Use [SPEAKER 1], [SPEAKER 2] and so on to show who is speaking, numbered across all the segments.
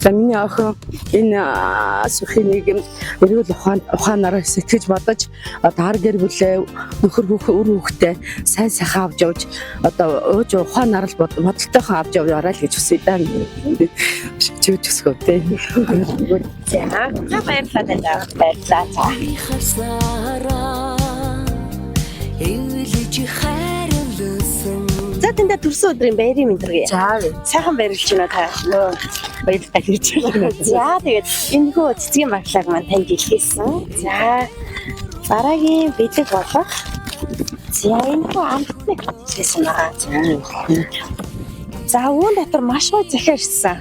[SPEAKER 1] За миний охин энэ сүхнийг эрүүл ухаанаараа сэтгэж бодож одоо гэр бүлээ нөхөр хүүхдээ сайн сайхан авч явж одоо ууж ухаанаар л бодолтойхон авч яваарай л гэж хүсэе даа. Чивч өсгөө тэ.
[SPEAKER 2] За баярлалаа. Баярлалаа. За тэндээ төрсөн өдрийн баярын мэндэргээ.
[SPEAKER 1] За
[SPEAKER 2] Сайхан баярлж байна та.
[SPEAKER 1] баярлалаа гэж байна.
[SPEAKER 2] За тэгээд энэхүү цэцгийн багшлаг маань танд илгээсэн. За дараагийн бэлэг болох. За энэхүү амтныг хэлсэн байгаа. За үүн дотор маш гоё захиа ирсэн.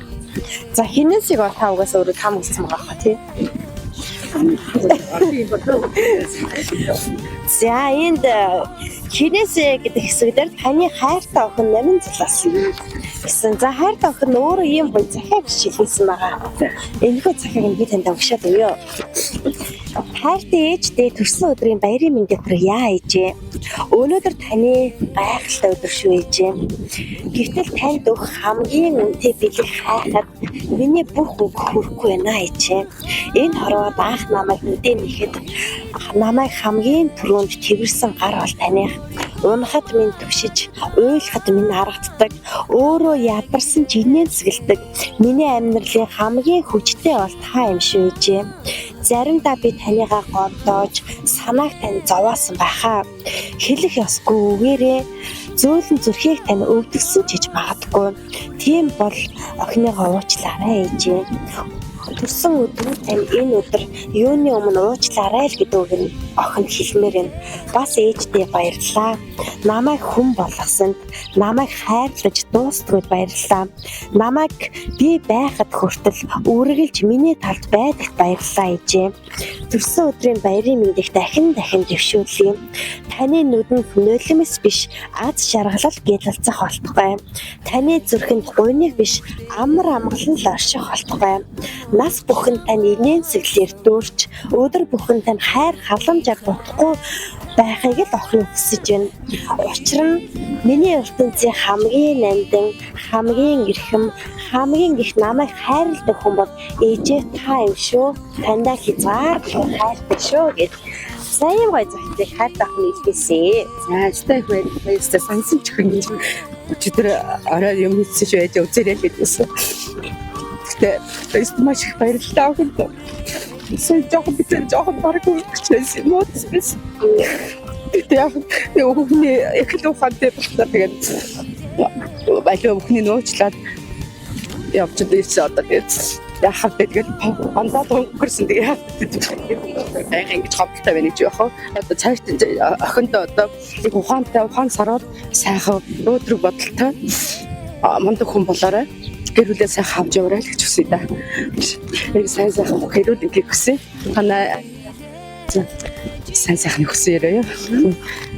[SPEAKER 2] За хинээсийг та угаас өөрөө таам гэсэн байгаа хаа тий. За энд хинээсээ гэдэг хэсэгдэр таны хайртай охин намын зулаас гэсэн. За хайртай охин өөрөө ийм гоё захиа гэж хэлсэн байгаа. Энэхүү захиаг нь би танд өгшөөд өгье. Хайртай ээждээ төрсөн өдрийн баярын мэндийг хүргье ээжээ. Өнөөдөр таны гайхалтай өдөр шүү ээжээ. Гэвтэл танд өгөх хамгийн үнэтэй бэлэг хайхад миний бүх үг хүрэхгүй байна ээжээ. Энэ хорвоод анх намайг мэдэнэхэд намайг хамгийн түрүүнд тэрвэрсэн гар бол таних. Унахад минь түшиж, уйлахад минь харагддаг, өөрөө ядарсан жинэн цэгэлдэг. Миний амьдралын хамгийн хүчтэй бол та юм шүү ээжээ. Заримдаа би танийгаа гомдоож, санааг тань зовоосон байхаа. Хэлэх ёсгүй үгээрээ зөөлөн зүрхийг тань өвдгсөн ч гэж магадгүй. Тийм бол охиныгоо уучлаарай ээжээ. Төрсөн өдөр тань энэ өдөр юуны өмнө уучлаарай л гэдэг үг нь охин хэлмээр байна. Бас ээждээ баярлалаа. Намайг хүн болгосонд, намайг хайрлаж дуустгад баярлалаа. Намайг би байхад хүртэл үргэлж миний талд байдагт баярлалаа ээжээ. Төрсөн өдрийн баярын мэндийг дахин дэвшүүлье. Таны нүдэнд нулимс биш, аз жаргалал гялалцах болтугай. Таны зүрхэнд гуйныг биш, амар амгалан л орших болтугай. Нас бүхэн тань инээн сэглэр дүүрч, өдөр бүхэн тань хайр халамжаар дутхгүй байхыг л охин хүсэж байна. Учир нь миний ертөнцийн хамгийн нандин, хамгийн эрхэм, хамгийн их намайг хайрладаг хүн бол ээжээ та юм шүү. Тандаа хязгаар хайртай шүү гэж. Сайн гоё захидаг хайртай охин илгээсэн.
[SPEAKER 1] За өстэй баярлалаа. Сансан ч охин гэж өчигдөр орой юм хийсэн байж үзээрэй л гэдсэн. Тэгтээ маш их баярлалаа охинд. Эсвэл жоохон баргүй чээс юм уу гэсэн. Тэгтээ яг хүүхний эхлэн ухаантай болчихлоо тэгээд баялаа хүүхний нөөцлээд явж ирсэн одоо тэгээд яхав тэгээд ондоо өнгөрсөн тэгээд яг ингэж хавталтай байна гэж яах вэ? Одоо цааш охиндоо одоо ухаан сараад сайхан өөдрөг бодолтой мундаг хүн болоорой. Гэр бүлээ сайхан авч яваарай л гэж хүсэе да. Яг сайхан хэрүүд ингээд хүсэе. Танаа сайхан хүсээрэй.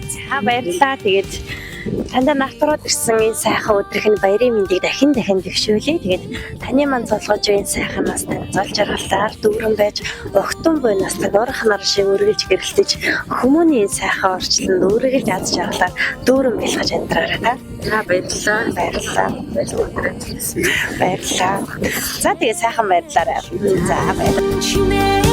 [SPEAKER 2] За баярлалаа. Тэгээд тандаа нартрууд ирсэн энэ сайхан өдрийн баярын мэндийг дахин дэвшүүлье. Тэгээд таны манд цолгож энэ сайханаас тань зол жаргалаар дүүрэн байж огтун буй настаг уурханаар шиг үргэлж гэрэлтэж хүмүүний энэ сайхан орчлонд үргэлж аз жаргалаар дүүрэн бэлгэж амьдраарай та.
[SPEAKER 1] За баярлалаа.
[SPEAKER 2] Баярлалаа. За тэгээд сайхан баярлалаа. За баярлалаа.